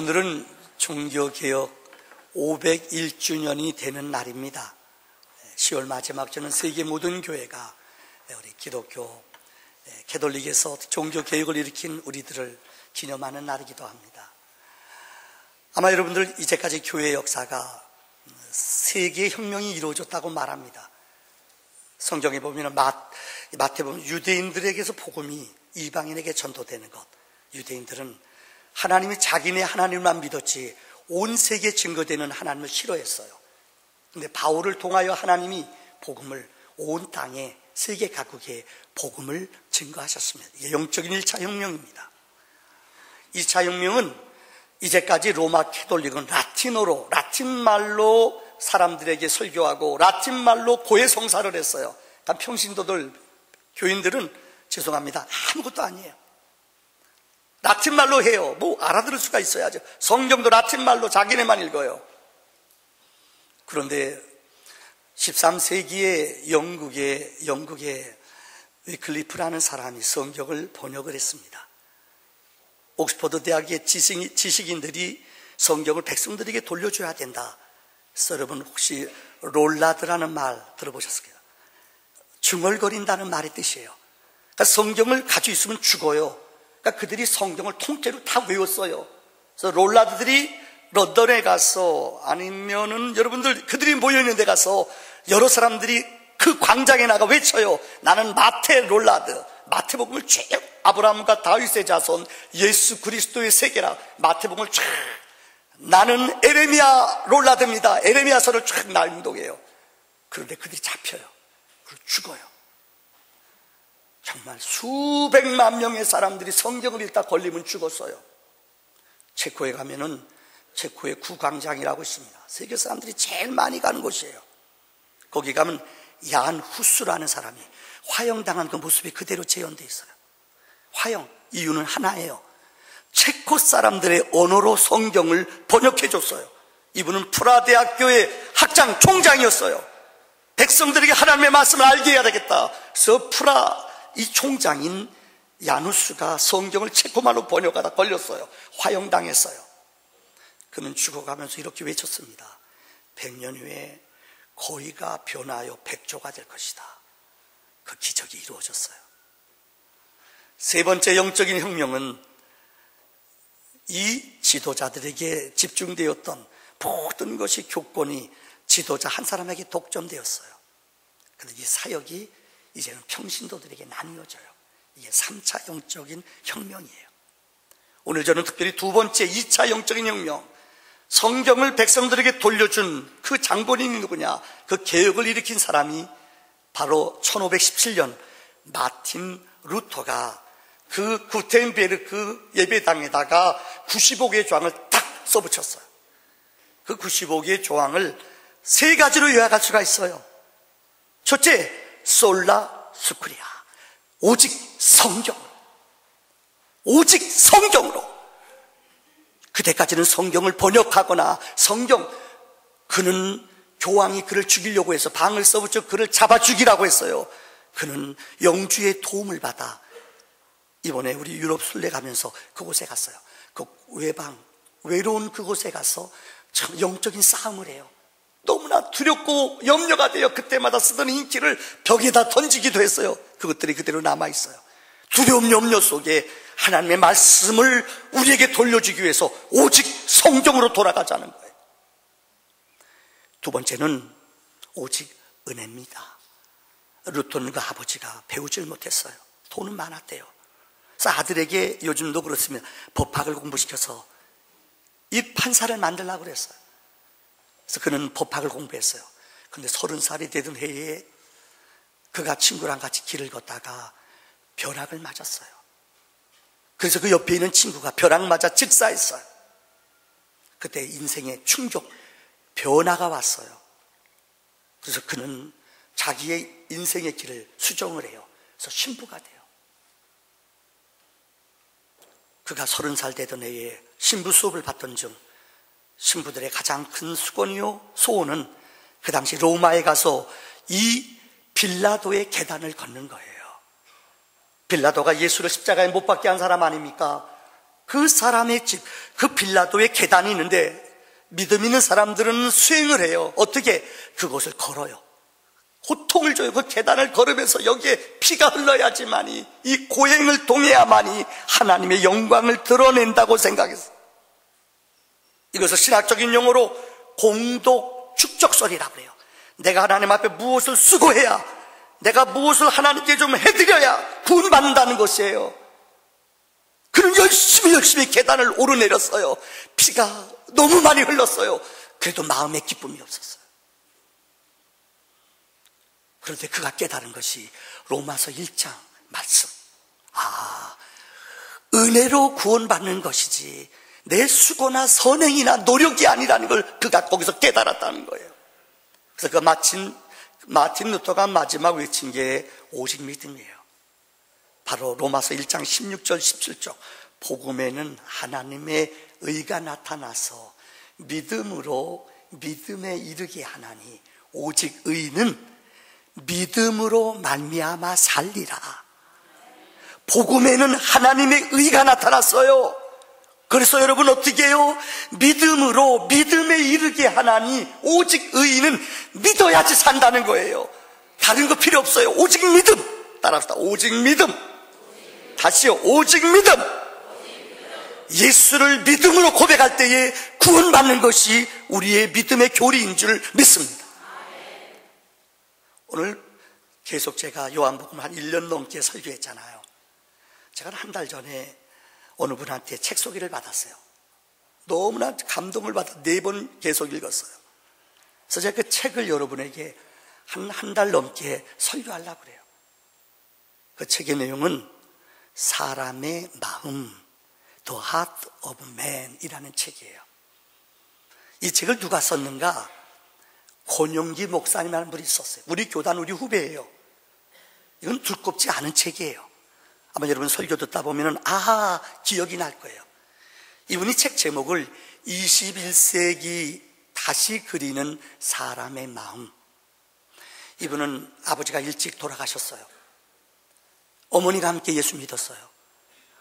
오늘은 종교개혁 501주년이 되는 날입니다. 10월 마지막 주는 세계 모든 교회가 우리 기독교 캐톨릭에서 종교개혁을 일으킨 우리들을 기념하는 날이기도 합니다. 아마 여러분들 이제까지 교회 역사가 세계의 혁명이 이루어졌다고 말합니다. 성경에 보면 마태복음 유대인들에게서 복음이 이방인에게 전도되는 것, 유대인들은 하나님이 자기네 하나님만 믿었지 온 세계에 증거되는 하나님을 싫어했어요. 근데 바울을 통하여 하나님이 복음을 온 땅에 세계 각국에 복음을 증거하셨습니다. 이게 영적인 1차 혁명입니다. 2차 혁명은 이제까지 로마 캐톨릭은 라틴말로 사람들에게 설교하고 라틴말로 고해 성사를 했어요. 그러니까 평신도들, 교인들은 죄송합니다, 아무것도 아니에요. 라틴말로 해요. 뭐 알아들을 수가 있어야죠. 성경도 라틴말로 자기네만 읽어요. 그런데 13세기에 영국의 위클리프라는 사람이 성경을 번역을 했습니다. 옥스퍼드 대학의 지식인들이 성경을 백성들에게 돌려줘야 된다. 그래서 여러분 혹시 롤라드라는 말 들어보셨을까요? 중얼거린다는 말의 뜻이에요. 그러니까 성경을 가지고 있으면 죽어요. 그러니까 그들이 성경을 통째로 다 외웠어요. 그래서 롤라드들이 런던에 가서 아니면은 여러분들 그들이 모여있는 데 가서 여러 사람들이 그 광장에 나가 외쳐요. 나는 롤라드, 마태복음을 쭉, 아브라함과 다윗의 자손 예수 그리스도의 세계라 마태복음을 쭉, 나는 에레미야 롤라드입니다. 에레미야서를 쭉 낭독해요. 그런데 그들이 잡혀요. 그리고 죽어요. 정말 수백만 명의 사람들이 성경을 읽다 걸리면 죽었어요. 체코에 가면은 체코의 구광장이라고 있습니다. 세계 사람들이 제일 많이 가는 곳이에요. 거기 가면 얀 후스라는 사람이 화형당한 그 모습이 그대로 재현되어 있어요. 화형, 이유는 하나예요. 체코 사람들의 언어로 성경을 번역해 줬어요. 이분은 프라 대학교의 학장 총장이었어요. 백성들에게 하나님의 말씀을 알게 해야 되겠다. 그래서 프라 이 총장인 야누스가 성경을 체코말로 번역하다 걸렸어요. 화형당했어요. 그는 죽어가면서 이렇게 외쳤습니다. 100년 후에 거의가 변하여 백조가 될 것이다. 그 기적이 이루어졌어요. 세 번째 영적인 혁명은 이 지도자들에게 집중되었던 모든 것이 교권이 지도자 한 사람에게 독점되었어요. 그런데 이 사역이 이제는 평신도들에게 나뉘어져요. 이게 3차 영적인 혁명이에요. 오늘 저는 특별히 두 번째 2차 영적인 혁명, 성경을 백성들에게 돌려준 그 장본인이 누구냐? 그 개혁을 일으킨 사람이 바로 1517년 마틴 루터가 그 구텐베르크 예배당에다가 95개의 조항을 딱 써붙였어요. 그 95개의 조항을 세 가지로 요약할 수가 있어요. 첫째, 솔라 스크리아, 오직 성경으로, 오직 성경으로. 그때까지는 성경을 번역하거나 그는 교황이 그를 죽이려고 해서 방을 써붙여 그를 잡아 죽이라고 했어요. 그는 영주의 도움을 받아 이번에 우리 유럽 순례 가면서 그곳에 갔어요. 그 외로운 그곳에 가서 참 영적인 싸움을 해요. 너무나 두렵고 염려가 돼요. 그때마다 쓰던 인기를 벽에다 던지기도 했어요. 그것들이 그대로 남아있어요. 두려움 염려 속에 하나님의 말씀을 우리에게 돌려주기 위해서 오직 성경으로 돌아가자는 거예요. 두 번째는 오직 은혜입니다. 루터는 그 아버지가 배우질 못했어요. 돈은 많았대요. 그래서 아들에게 요즘도 그렇습니다. 법학을 공부시켜서 이 판사를 만들려고 그랬어요. 그래서 그는 법학을 공부했어요. 그런데 30살이 되던 해에 그가 친구랑 같이 길을 걷다가 벼락을 맞았어요. 그래서 그 옆에 있는 친구가 벼락 맞아 즉사했어요. 그때 인생의 충격, 변화가 왔어요. 그래서 그는 자기의 인생의 길을 수정을 해요. 그래서 신부가 돼요. 그가 30살 되던 해에 신부 수업을 받던 중 신부들의 가장 큰 수건이요 소원은 그 당시 로마에 가서 이 빌라도의 계단을 걷는 거예요. 빌라도가 예수를 십자가에 못 박게 한 사람 아닙니까? 그 사람의 집, 그 빌라도에 계단이 있는데 믿음 있는 사람들은 수행을 해요. 어떻게? 그곳을 걸어요. 고통을 줘요. 그 계단을 걸으면서 여기에 피가 흘러야지만이, 이 고행을 통해야만이 하나님의 영광을 드러낸다고 생각했어요. 이것을 신학적인 용어로 공덕 축적설이라고 해요. 내가 하나님 앞에 무엇을 수고해야, 내가 무엇을 하나님께 좀 해드려야 구원받는다는 것이에요. 그는 열심히 계단을 오르내렸어요. 피가 너무 많이 흘렀어요. 그래도 마음에 기쁨이 없었어요. 그런데 그가 깨달은 것이 로마서 1장 말씀. 은혜로 구원받는 것이지 내 수고나 선행이나 노력이 아니라는 걸 그가 거기서 깨달았다는 거예요. 그래서 마틴 루터가 마지막 외친 게 오직 믿음이에요. 바로 로마서 1장 16절 17절. 복음에는 하나님의 의가 나타나서 믿음으로 믿음에 이르게 하나니 오직 의는 믿음으로 말미암아 살리라. 복음에는 하나님의 의가 나타났어요. 그래서 여러분 어떻게 해요? 믿음으로 믿음에 이르게 하나니 오직 의인은 믿어야지 산다는 거예요. 다른 거 필요 없어요. 오직 믿음. 따라합시다. 오직 믿음. 다시요. 오직 믿음. 예수를 믿음으로 고백할 때에 구원받는 것이 우리의 믿음의 교리인 줄 믿습니다. 오늘 계속 제가 요한복음 한 1년 넘게 설교했잖아요. 제가 한 달 전에 어느 분한테 책 소개를 받았어요. 너무나 감동을 받아 4번 계속 읽었어요. 그래서 제가 그 책을 여러분에게 한 달 넘게 설교하려고 그래요. 그 책의 내용은 사람의 마음, The Heart of Man 이라는 책이에요. 이 책을 누가 썼는가? 권용기 목사님이라는 분이 썼어요. 우리 교단, 우리 후배예요. 이건 두껍지 않은 책이에요. 아마 여러분 설교 듣다 보면 기억이 날 거예요. 이분이 책 제목을 21세기 다시 그리는 사람의 마음. 이분은 아버지가 일찍 돌아가셨어요. 어머니가 함께 예수 믿었어요.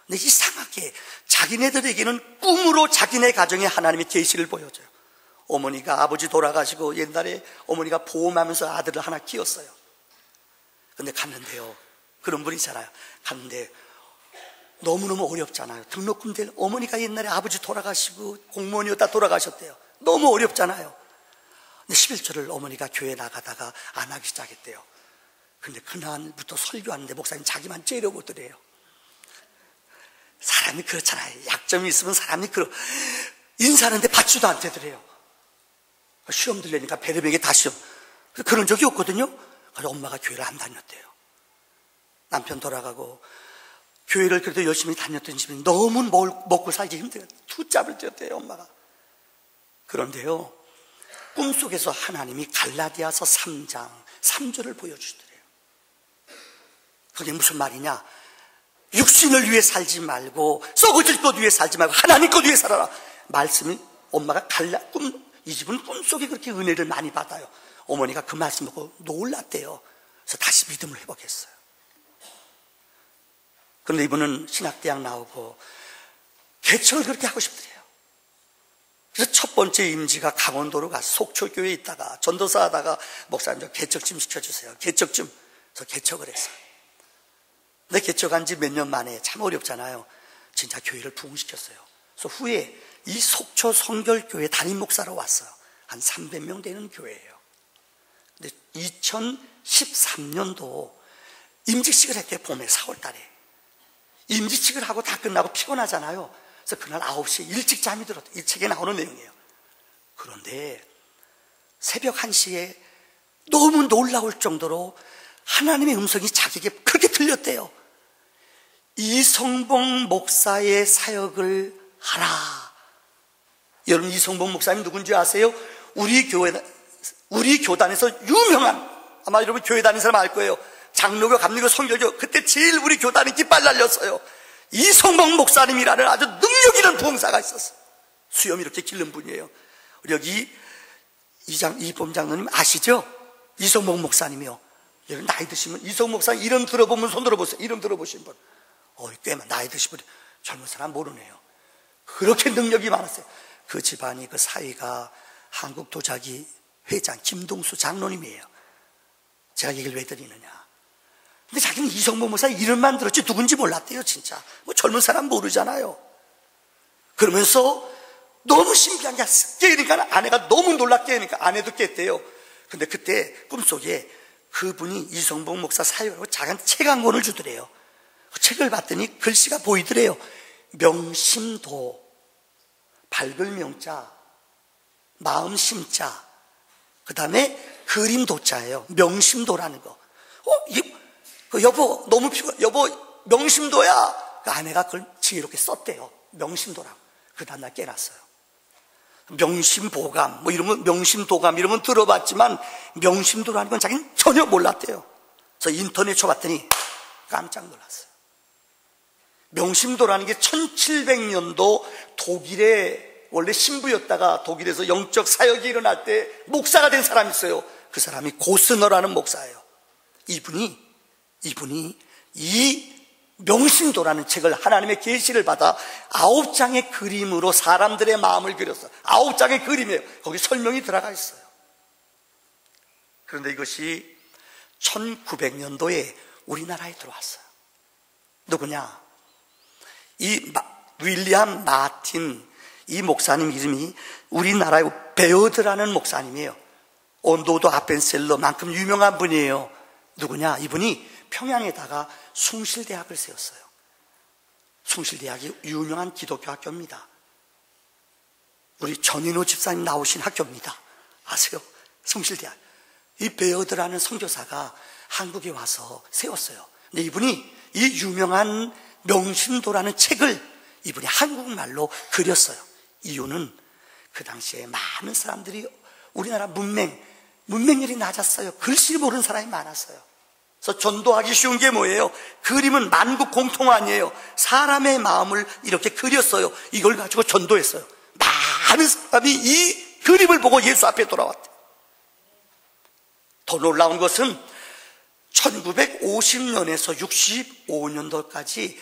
근데 이상하게 자기네들에게는 꿈으로 자기네 가정에 하나님의 계시를 보여줘요. 어머니가 아버지 돌아가시고 옛날에 어머니가 보험하면서 아들을 하나 키웠어요. 근데 갔는데요, 그런 분이잖아요. 갔는데 너무너무 어렵잖아요. 등록금들, 어머니가 옛날에 아버지 돌아가시고 공무원이었다 돌아가셨대요. 너무 어렵잖아요. 근데 11절을 어머니가 교회 나가다가 안 하기 시작했대요. 근데 그날부터 설교하는데 목사님 자기만 째려보더래요. 사람이 그렇잖아요. 약점이 있으면 사람이 인사하는데 받지도 않대더래요. 시험 들려니까 배려백에 다 시험. 그런 적이 없거든요. 그래서 엄마가 교회를 안 다녔대요. 남편 돌아가고 교회를 그래도 열심히 다녔던 집이 너무 먹고 살기 힘들어요. 투잡을 뛰었대요, 엄마가. 그런데요, 꿈속에서 하나님이 갈라디아서 3장 3절을 보여주시더래요. 그게 무슨 말이냐? 육신을 위해 살지 말고 썩어질 것 위해 살지 말고 하나님 것 위해 살아라. 말씀이 엄마가 이 집은 꿈속에 그렇게 은혜를 많이 받아요. 어머니가 그 말씀 보고 놀랐대요. 그래서 다시 믿음을 회복했어요. 그런데 이분은 신학대학 나오고 개척을 그렇게 하고 싶더래요. 그래서 첫 번째 임지가 강원도로 가서 속초교회에 있다가 전도사 하다가 목사님 저 개척 좀 시켜주세요. 개척 좀. 그래서 개척을 했어요. 근데 개척한 지 몇 년 만에 참 어렵잖아요. 진짜 교회를 부흥시켰어요. 그래서 후에 이 속초 성결교회 담임 목사로 왔어요. 한 300명 되는 교회예요. 근데 2013년도 임직식을 했대요. 봄에 4월 달에. 임직식을 하고 다 끝나고 피곤하잖아요. 그래서 그날 9시에 일찍 잠이 들었대요. 이 책에 나오는 내용이에요. 그런데 새벽 1시에 너무 놀라울 정도로 하나님의 음성이 자기에게 그렇게 들렸대요. 이성봉 목사의 사역을 하라. 여러분, 이성봉 목사님 누군지 아세요? 우리 교단에서 유명한, 아마 여러분 교회 다니는 사람 알 거예요. 장로교, 감리교, 성결교, 그때 제일 우리 교단이 깃발 날렸어요. 이성봉 목사님이라는 아주 능력 있는 부흥사가 있었어요. 수염 이렇게 기른 분이에요. 우리 여기 이범 장로님 아시죠? 이성봉 목사님이요. 여러분 나이 드시면 이성봉 목사님 이름 들어보면 손 들어보세요. 이름 들어보신 분. 꽤 나이 드신 분. 젊은 사람 모르네요. 그렇게 능력이 많았어요. 그 집안이, 그 사위가 한국 도자기 회장 김동수 장로님이에요. 제가 얘기를 왜 드리느냐, 근데 자기는 이성봉 목사 이름만 들었지 누군지 몰랐대요. 진짜 뭐 젊은 사람 모르잖아요. 그러면서 너무 신기한 게, 깨니까 아내가 너무 놀랍게 하니까 아내도 깼대요. 근데 그때 꿈속에 그분이 이성봉 목사 사유라고 작은 책 한 권을 주더래요. 그 책을 봤더니 글씨가 보이더래요. 명심도, 밝을 명자, 마음 심자, 그 다음에 그림 도자예요. 명심도라는 거. 여보 너무 피곤해, 여보 명심도야. 그 아내가 그걸 지혜롭게 썼대요. 명심도라고. 그 다음날 깨놨어요. 명심보감 뭐 이런 건, 명심도감 이런 건 들어봤지만 명심도라는 건 자기는 전혀 몰랐대요. 그래서 인터넷 쳐봤더니 깜짝 놀랐어요. 명심도라는 게 1700년도 독일의 원래 신부였다가 독일에서 영적 사역이 일어날 때 목사가 된 사람이 있어요. 그 사람이 고스너라는 목사예요. 이분이 이 명심도라는 책을, 하나님의 계시를 받아 9장의 그림으로 사람들의 마음을 그렸어요. 9장의 그림이에요. 거기 설명이 들어가 있어요. 그런데 이것이 1900년도에 우리나라에 들어왔어요. 누구냐? 이 윌리엄 마틴, 이 목사님 이름이 우리나라의 베어드라는 목사님이에요. 온도도 아펜셀러만큼 유명한 분이에요. 누구냐? 이분이 평양에다가 숭실대학을 세웠어요. 숭실대학이 유명한 기독교 학교입니다. 우리 전인호 집사님 나오신 학교입니다. 아세요? 숭실대학. 이 베어드라는 선교사가 한국에 와서 세웠어요. 근데 이분이 이 유명한 명심도라는 책을 이분이 한국말로 그렸어요. 이유는 그 당시에 많은 사람들이 우리나라 문맹률이 낮았어요. 글씨를 모르는 사람이 많았어요. 그래서 전도하기 쉬운 게 뭐예요? 그림은 만국 공통 아니에요. 사람의 마음을 이렇게 그렸어요. 이걸 가지고 전도했어요. 많은 사람이 이 그림을 보고 예수 앞에 돌아왔대요. 더 놀라운 것은 1950년에서 65년도까지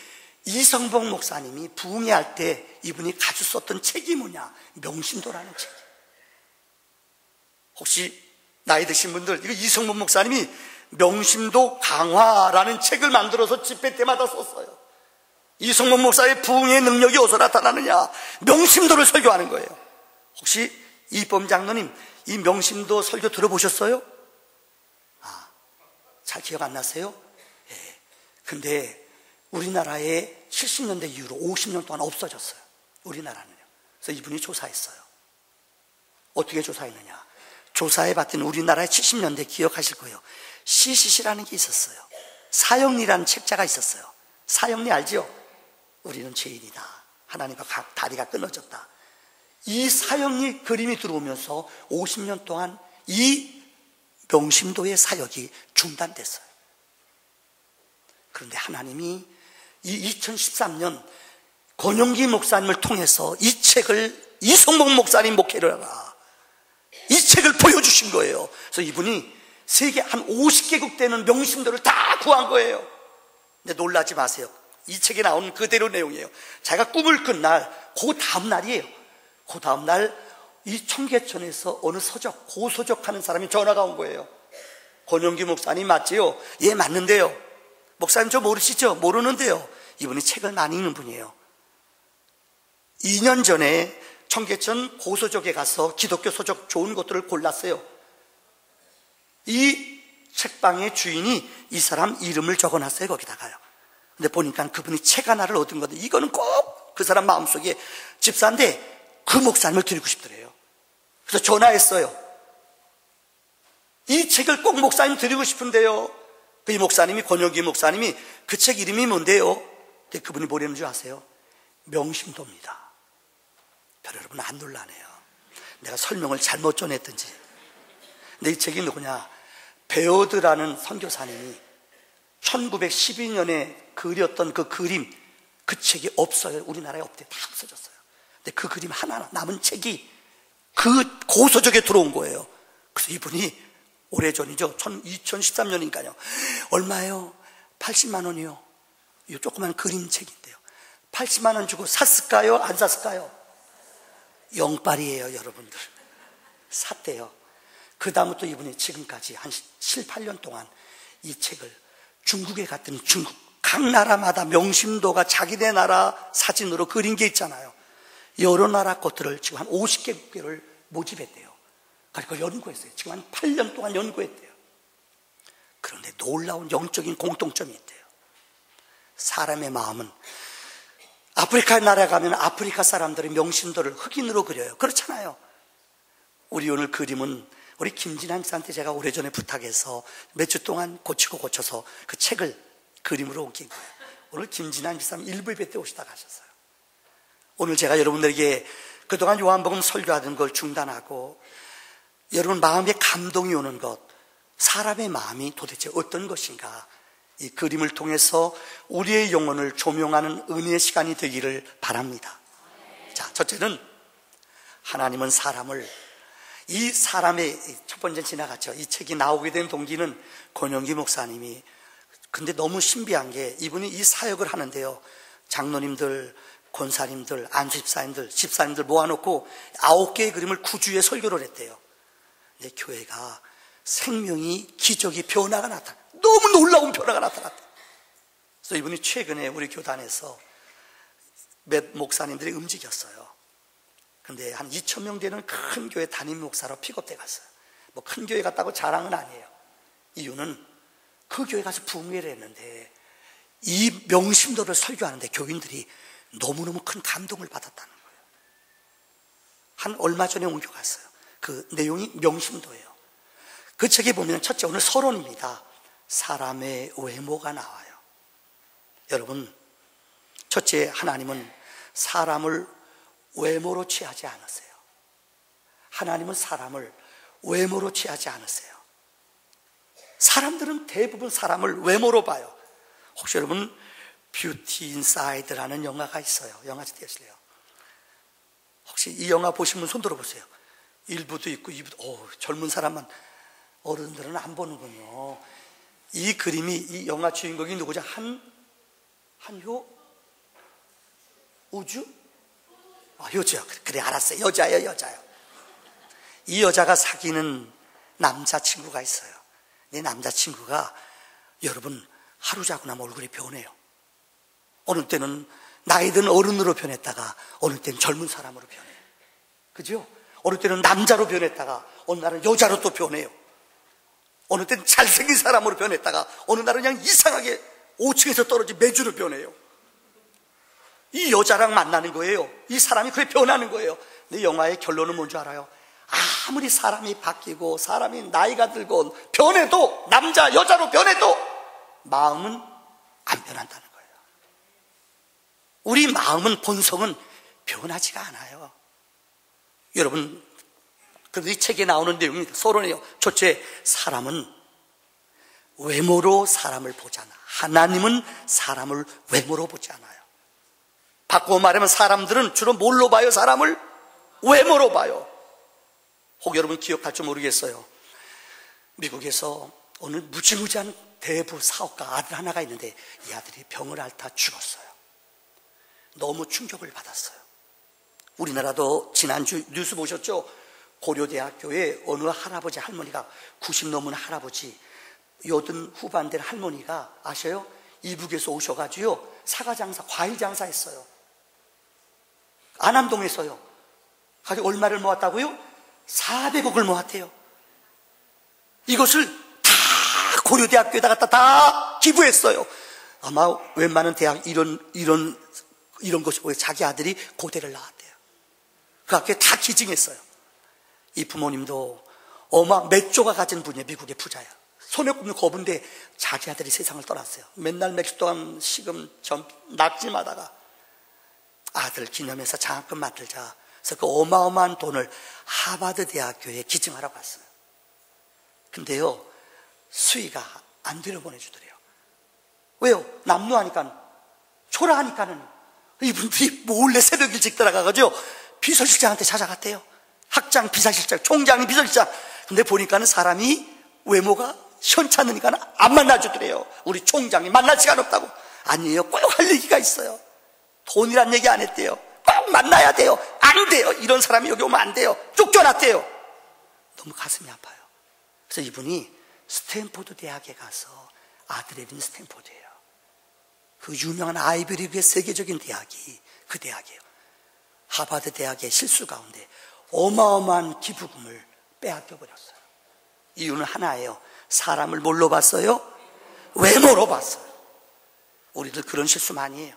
이성봉 목사님이 부흥회할 때 이분이 가지고 썼던 책이 뭐냐? 명심도라는 책. 혹시 나이 드신 분들, 이거 이성봉 목사님이 명심도 강화라는 책을 만들어서 집회 때마다 썼어요. 이성봉 목사의 부흥의 능력이 어디서 나타나느냐? 명심도를 설교하는 거예요. 혹시 이범 장로님 이 명심도 설교 들어보셨어요? 잘 기억 안 나세요? 예. 근데 우리나라에 70년대 이후로 50년 동안 없어졌어요. 우리나라는요. 그래서 이분이 조사했어요. 어떻게 조사했느냐? 조사해 봤더니 우리나라의 70년대 기억하실 거예요. CCC라는 게 있었어요. 사형리라는 책자가 있었어요. 사형리 알죠? 우리는 죄인이다. 하나님과 다리가 끊어졌다. 이 사형리 그림이 들어오면서 50년 동안 이 명심도의 사역이 중단됐어요. 그런데 하나님이 이 2013년 권영기 목사님을 통해서 이 책을, 이성봉 목사님 목회를 하라, 이 책을 보여주신 거예요. 그래서 이분이 세계 한 50개국 되는 명심도를 다 구한 거예요. 근데 놀라지 마세요. 이 책에 나오는 그대로 내용이에요. 자기가 꿈을 꾼 날, 그 다음 날이에요. 그 다음 날 이 청계천에서 어느 서적, 고서적 하는 사람이 전화가 온 거예요. 권영기 목사님 맞지요? 예, 맞는데요. 목사님 저 모르시죠? 모르는데요. 이분이 책을 많이 읽는 분이에요. 2년 전에 청계천 고서적에 가서 기독교 서적 좋은 것들을 골랐어요. 이 책방의 주인이 이 사람 이름을 적어놨어요. 거기다가요. 근데 보니까 그분이 책 하나를 얻은 건데 이거는 꼭 그 사람 마음속에, 집사인데 그 목사님을 드리고 싶더래요. 그래서 전화했어요. 이 책을 꼭 목사님 드리고 싶은데요. 이 목사님이, 권영기 목사님이 그 책 이름이 뭔데요? 근데 그분이 뭐라는 줄 아세요? 명심도입니다. 여러분 안 놀라네요. 내가 설명을 잘못 전했든지. 근데 이 책이 누구냐? 베어드라는 선교사님이 1912년에 그렸던 그 그림, 그 책이 없어요. 우리나라에 없대. 다 없어졌어요. 근데 그 그림 하나 남은 책이 그 고서적에 들어온 거예요. 그래서 이분이 오래전이죠. 2013년이니까요. 얼마예요? 80만 원이요. 이 조그만 그림책인데요. 80만 원 주고 샀을까요? 안 샀을까요? 영빨이에요, 여러분들. 샀대요. 그 다음부터 이분이 지금까지 한 7, 8년 동안 이 책을 중국에 갔더니 중국 각 나라마다 명심도가 자기네 나라 사진으로 그린 게 있잖아요. 여러 나라 것들을 지금 한 50개국을 모집했대요. 그리고 연구했어요. 지금 한 8년 동안 연구했대요. 그런데 놀라운 영적인 공통점이 있대요. 사람의 마음은 아프리카 나라에 가면 아프리카 사람들이 명심도를 흑인으로 그려요. 그렇잖아요. 우리 오늘 그림은 우리 김진환 씨한테 제가 오래전에 부탁해서 몇 주 동안 고쳐서 그 책을 그림으로 옮긴 거예요. 오늘 김진환 집사님 일부 예배 때 오시다 가셨어요. 오늘 제가 여러분들에게 그동안 요한복음 설교하던 걸 중단하고 여러분 마음에 감동이 오는 것, 사람의 마음이 도대체 어떤 것인가, 이 그림을 통해서 우리의 영혼을 조명하는 은혜의 시간이 되기를 바랍니다. 자, 첫째는 하나님은 사람을, 이 사람의 첫 번째 지나갔죠. 이 책이 나오게 된 동기는 권영기 목사님이, 근데 너무 신비한 게 이분이 이 사역을 하는데요, 장로님들, 권사님들, 안수집사님들, 집사님들 모아놓고 9개의 그림을 구주에 설교를 했대요. 근데 교회가 생명이, 기적이, 변화가 나타나, 너무 놀라운 변화가 나타났다. 그래서 이분이 최근에 우리 교단에서 몇 목사님들이 움직였어요. 근데 한 2,000명 되는 큰 교회 담임 목사로 픽업돼 갔어요. 뭐 큰 교회 갔다고 자랑은 아니에요. 이유는 그 교회 가서 부흥회를 했는데 이 명심도를 설교하는데 교인들이 너무너무 큰 감동을 받았다는 거예요. 한 얼마 전에 옮겨갔어요. 그 내용이 명심도예요. 그 책에 보면 첫째, 오늘 서론입니다. 사람의 외모가 나와요. 여러분, 첫째, 하나님은 사람을 외모로 취하지 않으세요. 하나님은 사람을 외모로 취하지 않으세요. 사람들은 대부분 사람을 외모로 봐요. 혹시 여러분 뷰티 인사이드라는 영화가 있어요. 영화 되실래요? 혹시 이 영화 보신 분 손 들어보세요. 1부도 있고 2부도. 젊은 사람만, 어른들은 안 보는군요. 이 그림이, 이 영화 주인공이 누구죠? 한효? 우주? 효주요. 그래, 알았어요. 여자예요. 이 여자가 사귀는 남자친구가 있어요. 내 남자친구가 여러분 하루 자고 나면 얼굴이 변해요. 어느 때는 나이 든 어른으로 변했다가 어느 때는 젊은 사람으로 변해요. 그죠? 어느 때는 남자로 변했다가 어느 날은 여자로 또 변해요. 어느 때는 잘생긴 사람으로 변했다가 어느 날은 그냥 이상하게 5층에서 떨어진 매주로 변해요. 이 여자랑 만나는 거예요. 이 사람이 그렇게 변하는 거예요. 근데 영화의 결론은 뭔지 알아요? 아무리 사람이 바뀌고 사람이 나이가 들고 변해도, 남자 여자로 변해도 마음은 안 변한다는 거예요. 우리 마음은, 본성은 변하지가 않아요. 여러분, 그래서 이 책에 나오는 내용이 서론이에요. 첫째, 사람은 외모로 사람을 보지 않아. 하나님은 사람을 외모로 보지 않아요. 바꾸어 말하면 사람들은 주로 뭘로 봐요? 사람을 외모로 봐요. 혹 여러분 기억할지 모르겠어요. 미국에서 오늘 무지무지한 대부 사업가 아들 하나가 있는데 이 아들이 병을 앓다 죽었어요. 너무 충격을 받았어요. 우리나라도 지난주 뉴스 보셨죠? 고려대학교에 어느 할아버지 할머니가 90 넘은 할아버지, 80 후반 된 할머니가 아셔요? 이북에서 오셔가지고 사과장사, 과일장사 했어요. 안암동에서요. 가지고 얼마를 모았다고요? 400억을 모았대요. 이것을 다 고려대학교에다 갖다 다 기부했어요. 아마 웬만한 대학 이런 것이 자기 아들이 고대를 나왔대요. 그 학교에 다 기증했어요. 이 부모님도 몇 조가 가진 분이에요. 미국의 부자야. 손에 꼽는 거부인데 자기 아들이 세상을 떠났어요. 맨날 며칠 동안 시금 낙지마다가 아들 기념해서 장학금 만들자. 그래서 그 어마어마한 돈을 하버드 대학교에 기증하러 갔어요. 근데요, 수의가 안 들여보내주더래요. 왜요? 남루하니까, 초라하니까는 이분들이 몰래 새벽 일찍 들어가가지고 비서실장한테 찾아갔대요. 학장, 비서실장, 총장이 비서실장. 근데 보니까는 사람이 외모가 현찮으니까 안 만나주더래요. 우리 총장이 만날 시간 없다고. 아니에요. 꼭 할 얘기가 있어요. 돈이란 얘기 안 했대요. 꼭 만나야 돼요. 안 돼요. 이런 사람이 여기 오면 안 돼요. 쫓겨났대요. 너무 가슴이 아파요. 그래서 이분이 스탠포드 대학에 가서, 아들애는 스탠포드예요. 그 유명한 아이비리그의 세계적인 대학이 그 대학이에요. 하버드 대학의 실수 가운데 어마어마한 기부금을 빼앗겨 버렸어요. 이유는 하나예요. 사람을 뭘로 봤어요? 외모로 봤어요. 우리들 그런 실수 많이 해요.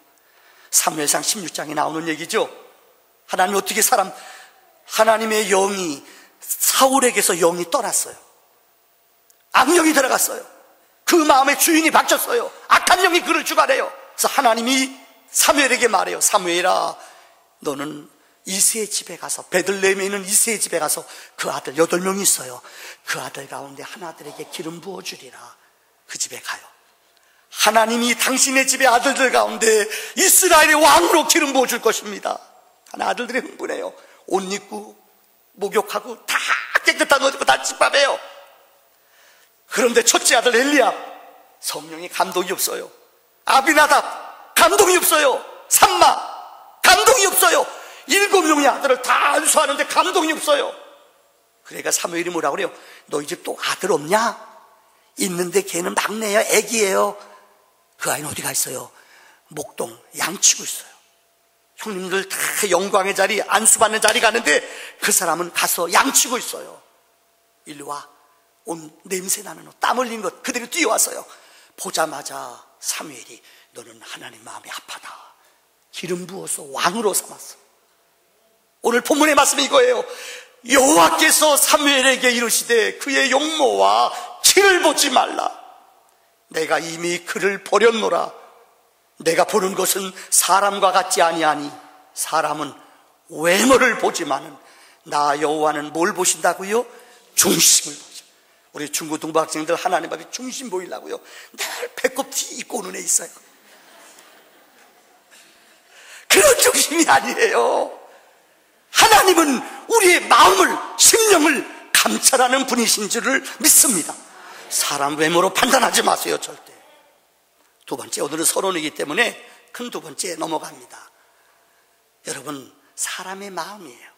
사무엘상 16장에 나오는 얘기죠. 하나님 어떻게 하나님의 영이 사울에게서 영이 떠났어요. 악령이 들어갔어요. 그 마음의 주인이 바뀌었어요. 악한 영이 그를 주관해요. 그래서 하나님이 사무엘에게 말해요. 사무엘아, 너는 이새의 집에 가서, 베들레헴에 있는 이새의 집에 가서 그 아들 8명이 있어요. 그 아들 가운데 한 아들에게 기름 부어주리라. 그 집에 가요. 하나님이 당신의 집의 아들들 가운데 이스라엘의 왕으로 기름 부어줄 것입니다. 하나 아들들이 흥분해요. 옷 입고 목욕하고 다 깨끗한 옷 입고 다 집밥해요. 그런데 첫째 아들 엘리야, 성령의 감동이 없어요. 아비나답, 감동이 없어요. 삼마, 감동이 없어요. 7명의 아들을 다 안수하는데 감동이 없어요. 그러니까 사무엘이 뭐라고 그래요? 너희 집 또 아들 없냐? 있는데 걔는 막내야, 애기예요. 그 아이는 어디 가 있어요? 목동 양치고 있어요. 형님들 다 영광의 자리, 안수받는 자리 가는데 그 사람은 가서 양치고 있어요. 일로 와. 온 냄새 나는 옷, 땀 흘린 것 그대로 뛰어왔어요. 보자마자 사무엘이 너는 하나님 마음이 아파다. 기름 부어서 왕으로 삼았어. 오늘 본문의 말씀이 이거예요. 여호와께서 사무엘에게 이르시되 그의 용모와 키를 보지 말라. 내가 이미 그를 버렸노라. 내가 보는 것은 사람과 같지 아니하니 사람은 외모를 보지만은 나 여호와는 뭘 보신다고요? 중심을 보죠. 우리 중고 동부 학생들 하나님 앞에 중심 보이려고요 늘 배꼽 티 입고 오는 애 있어요. 그런 중심이 아니에요. 하나님은 우리의 마음을, 심령을 감찰하는 분이신 줄을 믿습니다. 사람 외모로 판단하지 마세요. 절대. 두 번째, 오늘은 서론이기 때문에 큰 두 번째 넘어갑니다. 여러분, 사람의 마음이에요.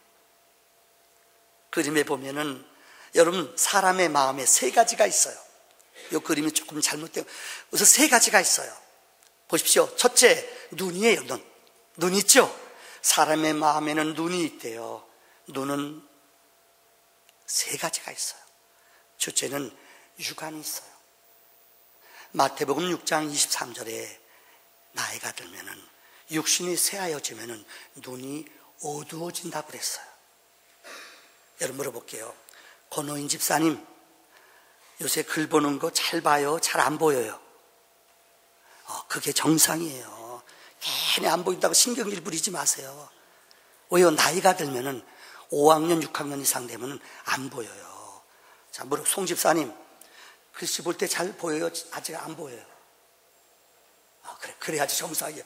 그림에 보면은 여러분, 사람의 마음에 3가지가 있어요. 이 그림이 조금 잘못되고, 우선 3가지가 있어요. 보십시오. 첫째, 눈이에요. 눈 있죠? 사람의 마음에는 눈이 있대요. 눈은 3가지가 있어요. 첫째는 육안이 있어요. 마태복음 6장 23절에 나이가 들면은, 육신이 쇠하여지면은 눈이 어두워진다고 그랬어요. 여러분 물어볼게요. 권호인 집사님, 요새 글 보는 거 잘 봐요? 잘 안 보여요? 그게 정상이에요. 괜히 안 보인다고 신경질 부리지 마세요. 왜요? 나이가 들면은 5학년, 6학년 이상 되면은 안 보여요. 자, 송 집사님, 글씨 볼 때 잘 보여요? 아직 안 보여요? 그래, 그래야지 정상이에요.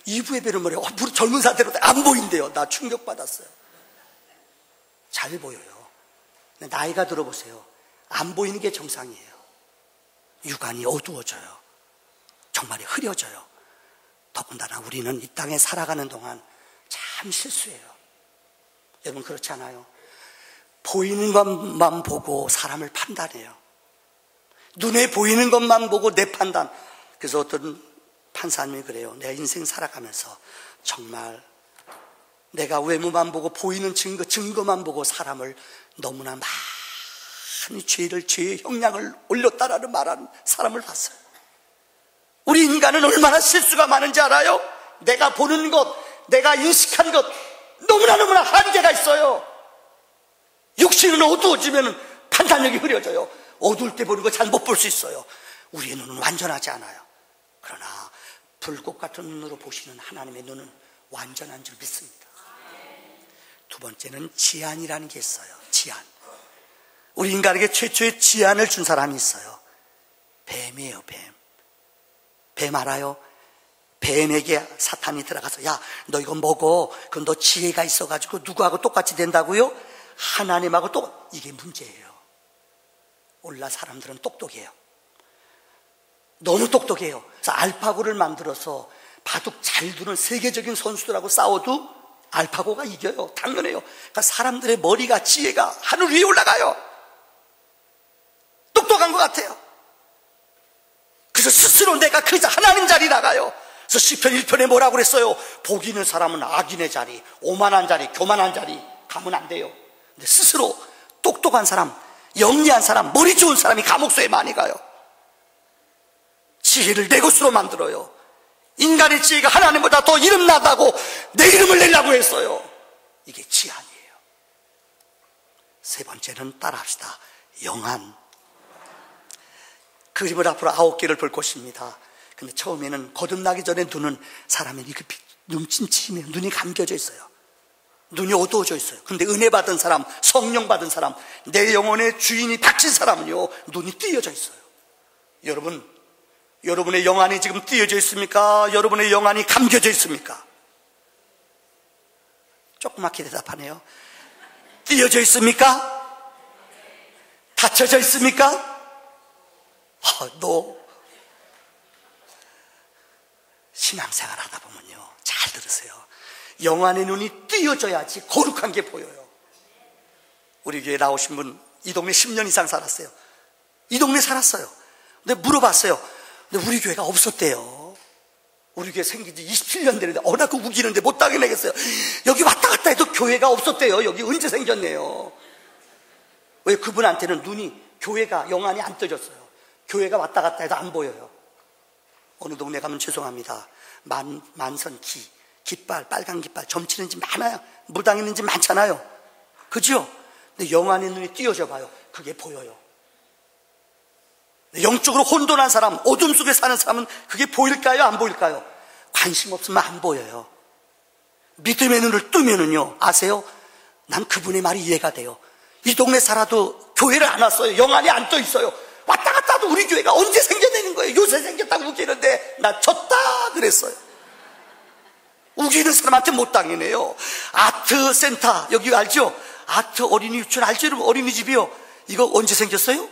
2부에 배는 말이에요. 젊은 사태로 안 보인대요. 나 충격받았어요. 잘 보여요. 나이가 들어보세요. 안 보이는 게 정상이에요. 육안이 어두워져요. 정말이 흐려져요. 더군다나 우리는 이 땅에 살아가는 동안 참 실수해요. 여러분 그렇지 않아요? 보이는 것만 보고 사람을 판단해요. 눈에 보이는 것만 보고 내 판단. 그래서 어떤 판사님이 그래요. 내 인생 살아가면서 정말 내가 외모만 보고 보이는 증거만 보고 사람을 너무나 많이 죄의 형량을 올렸다라는 말하는 사람을 봤어요. 우리 인간은 얼마나 실수가 많은지 알아요? 내가 보는 것, 내가 인식한 것 너무나 한계가 있어요. 육신은 어두워지면 판단력이 흐려져요. 어두울 때 보는 거 잘 못 볼 수 있어요. 우리의 눈은 완전하지 않아요. 그러나 불꽃 같은 눈으로 보시는 하나님의 눈은 완전한 줄 믿습니다. 두 번째는 지안이라는 게 있어요. 지안. 우리 인간에게 최초의 지안을 준 사람이 있어요. 뱀이에요. 뱀 알아요? 뱀에게 사탄이 들어가서 야, 너 이거 먹어. 그럼 너 지혜가 있어가지고 누구하고 똑같이 된다고요? 하나님하고 이게 문제예요. 오늘날 사람들은 똑똑해요. 너무 똑똑해요. 그래서 알파고를 만들어서 바둑 잘 두는 세계적인 선수들하고 싸워도 알파고가 이겨요. 당연해요. 그러니까 사람들의 머리가, 지혜가 하늘 위에 올라가요. 똑똑한 것 같아요. 그래서 스스로 내가 그저 하나님 자리 나가요. 그래서 시편 1편에 뭐라고 그랬어요? 복 있는 사람은 악인의 자리, 오만한 자리, 교만한 자리 가면 안 돼요. 근데 스스로 똑똑한 사람, 영리한 사람, 머리 좋은 사람이 감옥소에 많이 가요. 지혜를 내 것으로 만들어요. 인간의 지혜가 하나님보다 더 이름나다고 내 이름을 내려고 했어요. 이게 지혜 아니에요. 세 번째는 따라합시다. 영안. 그림을 앞으로 9개를 볼 것입니다. 근데 처음에는 거듭나기 전에 눈은 사람의 이렇게 눈 침침해요. 눈이 감겨져 있어요. 눈이 어두워져 있어요. 근데 은혜 받은 사람, 성령 받은 사람, 내 영혼의 주인이 닥친 사람은요, 눈이 띄어져 있어요. 여러분의 영안이 지금 띄어져 있습니까? 여러분의 영안이 감겨져 있습니까? 조그맣게 대답하네요. 띄어져 있습니까? 닫혀져 있습니까? 너 신앙생활 하다 보면요, 잘 들으세요. 영안의 눈이 띄어져야지 거룩한 게 보여요. 우리 교회 나오신 분, 이 동네 10년 이상 살았어요. 이 동네 살았어요. 근데 물어봤어요. 근데 우리 교회가 없었대요. 우리 교회 생긴 지 27년 되는데 나 그 우기는데 못 당해내겠어요. 여기 왔다 갔다 해도 교회가 없었대요. 여기 언제 생겼네요. 왜? 그분한테는 눈이, 교회가, 영안이 안 떠졌어요. 교회가 왔다 갔다 해도 안 보여요. 어느 동네 가면 죄송합니다. 만선 깃발, 빨간 깃발 점치는 집 많아요. 무당 있는 집 많잖아요. 그죠? 근데 영안의 눈이 띄어져 봐요. 그게 보여요. 영적으로 혼돈한 사람, 어둠 속에 사는 사람은 그게 보일까요? 안 보일까요? 관심 없으면 안 보여요. 믿음의 눈을 뜨면은요, 아세요? 난 그분의 말이 이해가 돼요. 이 동네 살아도 교회를 안 왔어요. 영안이 안 떠 있어요. 왔다 갔다 하도 우리 교회가 언제 생겨내는 거예요? 요새 생겼다고 웃기는데 나 졌다 그랬어요. 우기는 사람한테 못 당해내요. 아트 센터, 여기 알죠? 아트 어린이 유치원 알죠? 여러분, 어린이집이요. 이거 언제 생겼어요?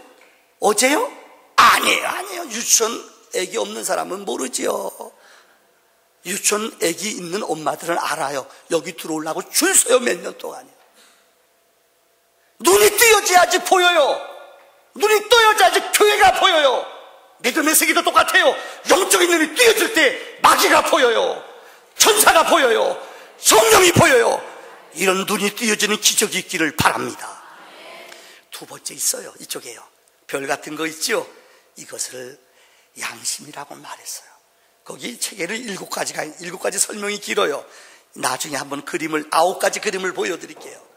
어제요? 아니에요. 유치원 애기 없는 사람은 모르지요. 유치원 애기 있는 엄마들은 알아요. 여기 들어오려고 줄 서요. 몇 년 동안이요. 눈이 띄어져야지 보여요. 눈이 떠야지 교회가 보여요. 믿음의 세계도 똑같아요. 영적인 눈이 띄어질 때 마귀가 보여요. 천사가 보여요. 성령이 보여요. 이런 눈이 띄어지는 기적이 있기를 바랍니다. 두 번째 있어요. 이쪽에요. 별 같은 거 있죠? 이것을 양심이라고 말했어요. 거기 체계를 7가지 설명이 길어요. 나중에 한번 9가지 그림을 보여드릴게요.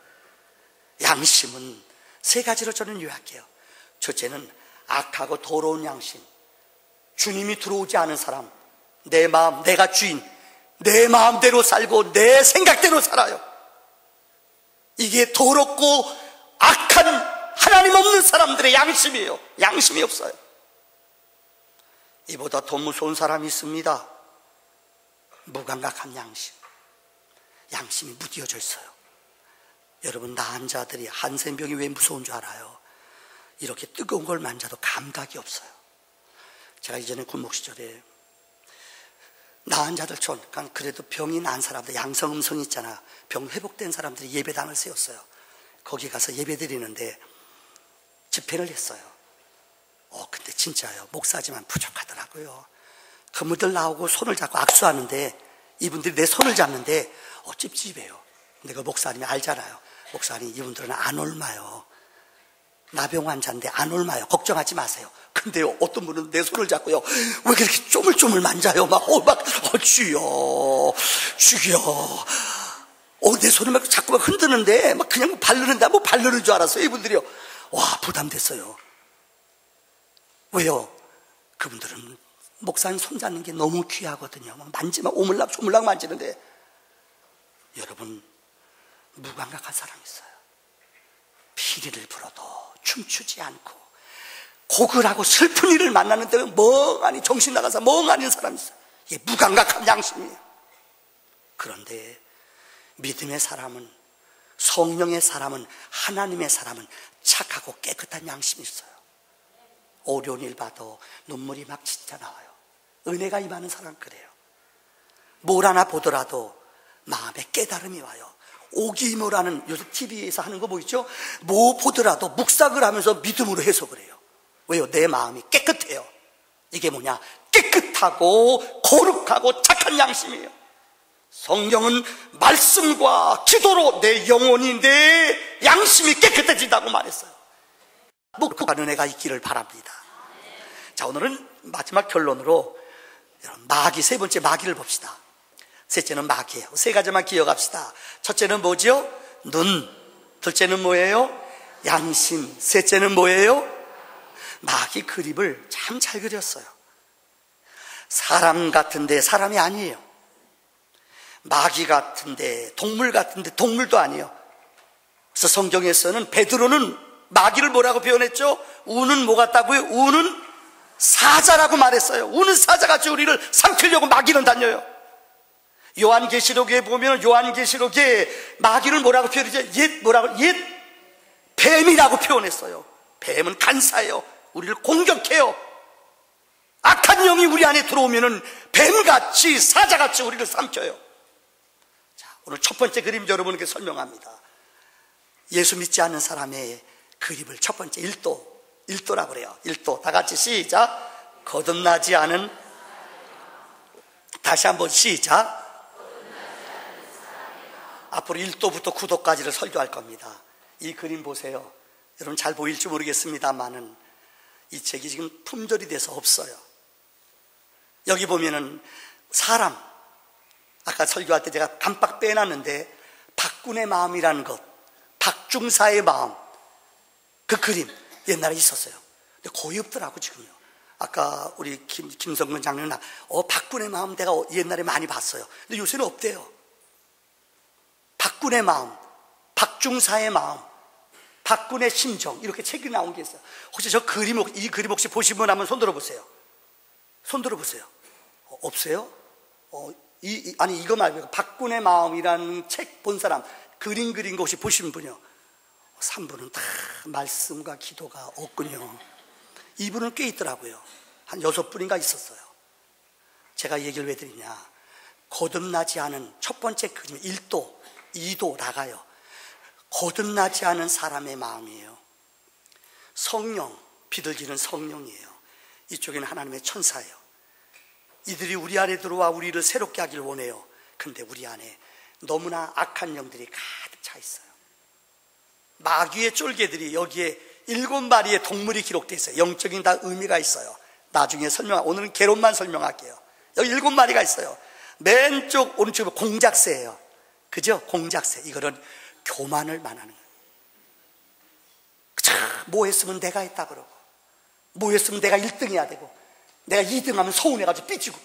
양심은 3가지로 저는 요약해요. 첫째는 악하고 더러운 양심. 주님이 들어오지 않은 사람. 내 마음, 내가 주인. 내 마음대로 살고 내 생각대로 살아요. 이게 더럽고 악한 하나님 없는 사람들의 양심이에요. 양심이 없어요. 이보다 더 무서운 사람이 있습니다. 무감각한 양심. 양심이 무디어져 있어요. 여러분, 나은 자들이 한센병이 왜 무서운 줄 알아요? 이렇게 뜨거운 걸 만져도 감각이 없어요. 제가 이전에 군목 시절에 나은 자들촌, 그래도 병이 난 사람들, 양성음성이 있잖아. 병 회복된 사람들이 예배당을 세웠어요. 거기 가서 예배 드리는데 집회를 했어요. 근데 진짜요, 목사지만 부족하더라고요. 그분들 나오고 손을 잡고 악수하는데 이분들이 내 손을 잡는데 찝찝해요. 내가 목사님이 알잖아요. 목사님, 이분들은 안 옮아요. 나병 환자인데 안 옮아요. 걱정하지 마세요. 근데요, 어떤 분은 내 손을 잡고요, 왜 그렇게 쪼물쪼물 만져요? 주여, 내 손을 막 자꾸 막 흔드는데, 그냥 바르는데, 바르는 줄 알았어요. 이분들이요. 와, 부담됐어요. 왜요? 그분들은 목사님 손 잡는 게 너무 귀하거든요. 만지면 오물락조물락 만지는데, 여러분, 무감각한 사람이 있어요. 피리를 불어도 춤추지 않고 고글하고 슬픈 일을 만나는데 멍하니 정신 나가서 멍하니 사람이 있어요. 이게 무감각한 양심이에요. 그런데 믿음의 사람은, 성령의 사람은, 하나님의 사람은 착하고 깨끗한 양심이 있어요. 어려운 일 봐도 눈물이 막 진짜 나와요. 은혜가 임하는 사람 그래요. 뭘 하나 보더라도 마음에 깨달음이 와요. 오기모라는 요새 TV에서 하는 거 뭐 있죠? 뭐 보더라도 묵상을 하면서 믿음으로 해석을 해요. 왜요? 내 마음이 깨끗해요. 이게 뭐냐? 깨끗하고 거룩하고 착한 양심이에요. 성경은 말씀과 기도로 내 영혼이, 내 양심이 깨끗해진다고 말했어요. 목표하는 은혜가 있기를 바랍니다. 자, 오늘은 마지막 결론으로 마귀, 세 번째 마귀를 봅시다. 셋째는 마귀예요. 세 가지만 기억합시다. 첫째는 뭐죠? 눈. 둘째는 뭐예요? 양심. 셋째는 뭐예요? 마귀 그림을 참 잘 그렸어요. 사람 같은데 사람이 아니에요. 마귀 같은데 동물 같은데 동물도 아니에요. 그래서 성경에서는 베드로는 마귀를 뭐라고 표현했죠? 우는 뭐 같다고요? 우는 사자라고 말했어요. 우는 사자같이 우리를 삼키려고 마귀는 다녀요. 요한계시록에 보면 요한계시록에 마귀를 뭐라고 표현했죠? 옛 뱀이라고 표현했어요. 뱀은 간사해요. 우리를 공격해요. 악한 영이 우리 안에 들어오면은 뱀같이 사자같이 우리를 삼켜요. 자, 오늘 첫 번째 그림 여러분에게 설명합니다. 예수 믿지 않는 사람의 그림을 첫 번째 1도라고 그래요. 1도. 다 같이 시작. 거듭나지 않은, 다시 한번 시작. 앞으로 1도부터 9도까지를 설교할 겁니다. 이 그림 보세요. 여러분 잘 보일지 모르겠습니다만은 이 책이 지금 품절이 돼서 없어요. 여기 보면은 사람, 아까 설교할 때 제가 깜빡 빼놨는데 박군의 마음이라는 것, 박중사의 마음, 그 그림 옛날에 있었어요. 근데 거의 없더라고 지금요. 아까 우리 김성근 장로는 박군의 마음 내가 옛날에 많이 봤어요. 근데 요새는 없대요. 박군의 마음, 박중사의 마음, 박군의 심정, 이렇게 책이 나온 게 있어요. 혹시 이 그림 혹시 보신 분 한번 손 들어보세요. 손 들어보세요. 없어요? 이거 말고 박군의 마음이라는 책 본 사람, 그림 그린 거 혹시 보신 분이요? 3분은 다 말씀과 기도가 없군요. 2분은 꽤 있더라고요. 한 6분인가 있었어요. 제가 이 얘기를 왜 드리냐, 거듭나지 않은 첫 번째 그림 1도, 2도 나가요. 거듭나지 않은 사람의 마음이에요. 성령, 비둘기는 성령이에요. 이쪽에는 하나님의 천사예요. 이들이 우리 안에 들어와 우리를 새롭게 하길 원해요. 근데 우리 안에 너무나 악한 영들이 가득 차 있어요. 마귀의 쫄개들이 여기에 7마리의 동물이 기록되어 있어요. 영적인 다 의미가 있어요. 나중에 오늘은 개론만 설명할게요. 여기 7마리가 있어요. 맨쪽 오른쪽에 공작새예요. 그죠? 공작새. 이거는 교만을 말하는 거예요. 뭐 했으면 내가 했다 그러고, 뭐 했으면 내가 1등 해야 되고, 내가 2등 하면 서운해가지고 삐지고,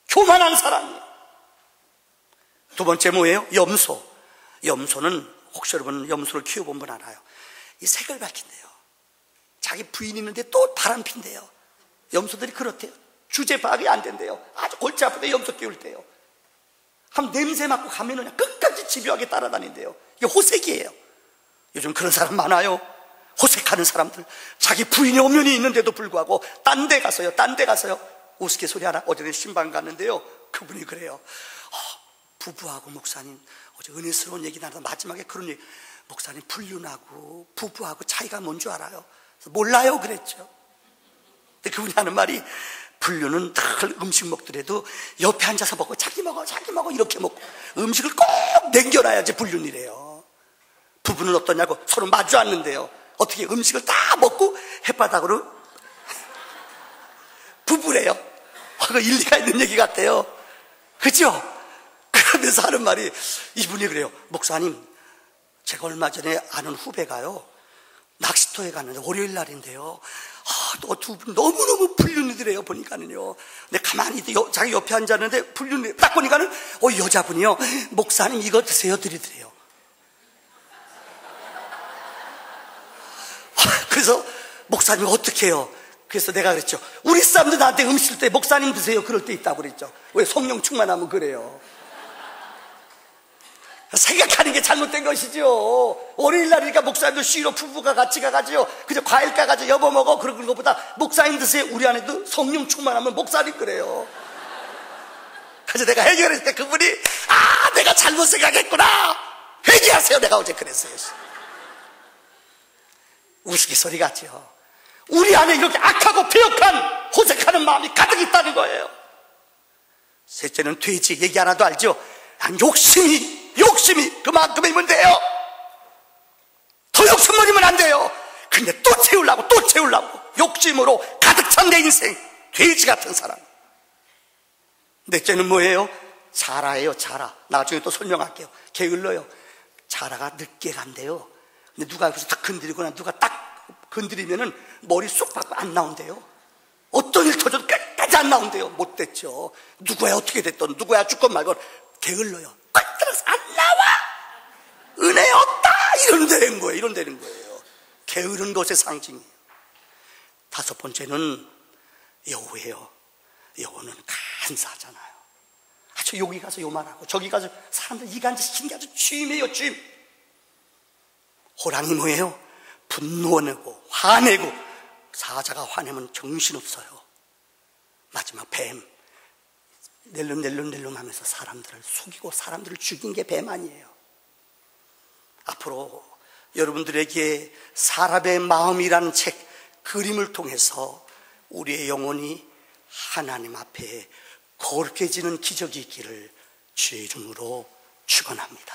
교만한 사람이에요. 두 번째 뭐예요? 염소. 염소는 혹시 여러분 염소를 키워본 분 알아요? 이 색을 밝힌대요. 자기 부인 있는데 또 바람핀대요. 염소들이 그렇대요. 주제 파악이 안 된대요. 아주 골치 아프대 염소 키울 때요. 한 냄새 맡고 가면은 그냥 끝까지 집요하게 따라다닌대요. 이게 호색이에요. 요즘 그런 사람 많아요. 호색하는 사람들, 자기 부인이 엄연히 있는데도 불구하고 딴 데 가서요. 우스갯소리 하나, 어제는 신방 갔는데요, 그분이 그래요. 부부하고 목사님 어제 은혜스러운 얘기 나눠서 마지막에 그런 얘기, 목사님 불륜하고 부부하고 차이가 뭔 줄 알아요? 그래서 몰라요 그랬죠. 근데 그분이 하는 말이, 불륜은 늘 음식 먹더라도 옆에 앉아서 먹고 자기 먹어 이렇게 먹고 음식을 꼭 남겨놔야지 불륜이래요. 부부는 어떠냐고, 서로 마주 앉는데요, 어떻게 음식을 다 먹고 햇바닥으로 부부래요. 그거 일리가 있는 얘기 같아요. 그죠? 그러면서 하는 말이, 이분이 그래요. 목사님, 제가 얼마 전에 아는 후배가요, 낚시터에 갔는데 월요일 날인데요, 두 분 너무너무 불륜이더래요. 보니까는요. 근데 가만히 자기 옆에 앉았는데 불륜이 딱 보니까는 여자분이요, 목사님 이거 드세요 드리더래요. 그래서 목사님 어떻게 해요? 그래서 내가 그랬죠. 우리 사람들 나한테 음식 때 목사님 드세요 그럴 때 있다고 그랬죠. 왜? 성령 충만하면 그래요. 생각하는 게 잘못된 것이죠. 월요일 날이니까 목사님도 쉬러 부부가 같이 가가지고 그저 과일 까가지고 여보 먹어 그런 것보다 목사님 드세요. 우리 안에도 성령 충만하면 목사님 그래요. 그래서 내가 해결했을 때 그분이 내가 잘못 생각했구나, 회개하세요. 내가 어제 그랬어요. 우스갯소리 같죠. 우리 안에 이렇게 악하고 배역한 호색하는 마음이 가득 있다는 거예요. 셋째는 돼지, 얘기 하나도 알죠? 욕심이 그만큼이면 돼요. 더 욕심부리면 안 돼요. 근데 또 채우려고 욕심으로 가득 찬 내 인생, 돼지 같은 사람. 넷째는 뭐예요? 자라예요. 자라. 나중에 또 설명할게요. 게을러요. 자라가 늦게 간대요. 근데 누가 여기서 딱 건드리거나 누가 딱 건드리면은 머리 쏙 박고 안 나온대요. 어떤 일 터져도 끝까지 안 나온대요. 못 됐죠. 누구야 어떻게 됐던, 누구야 죽건 말건 게을러요. 꽉들어서 안 나와. 은혜 없다. 이런 되는 거예요. 게으른 것의 상징이에요. 다섯 번째는 여호예요. 여호는 간사하잖아요. 여기 가서 요 말하고 저기 가서 사람들 이간질 시키는 게 아주 쥐임이에요. 쥐임. 호랑이 뭐예요? 분노내고 화내고, 사자가 화내면 정신없어요. 마지막 뱀, 낼름낼름 하면서 사람들을 속이고 사람들을 죽인 게 뱀 아니에요. 앞으로 여러분들에게 사람의 마음이라는 책, 그림을 통해서 우리의 영혼이 하나님 앞에 거룩해지는 기적이 있기를 주의 이름으로 축원합니다.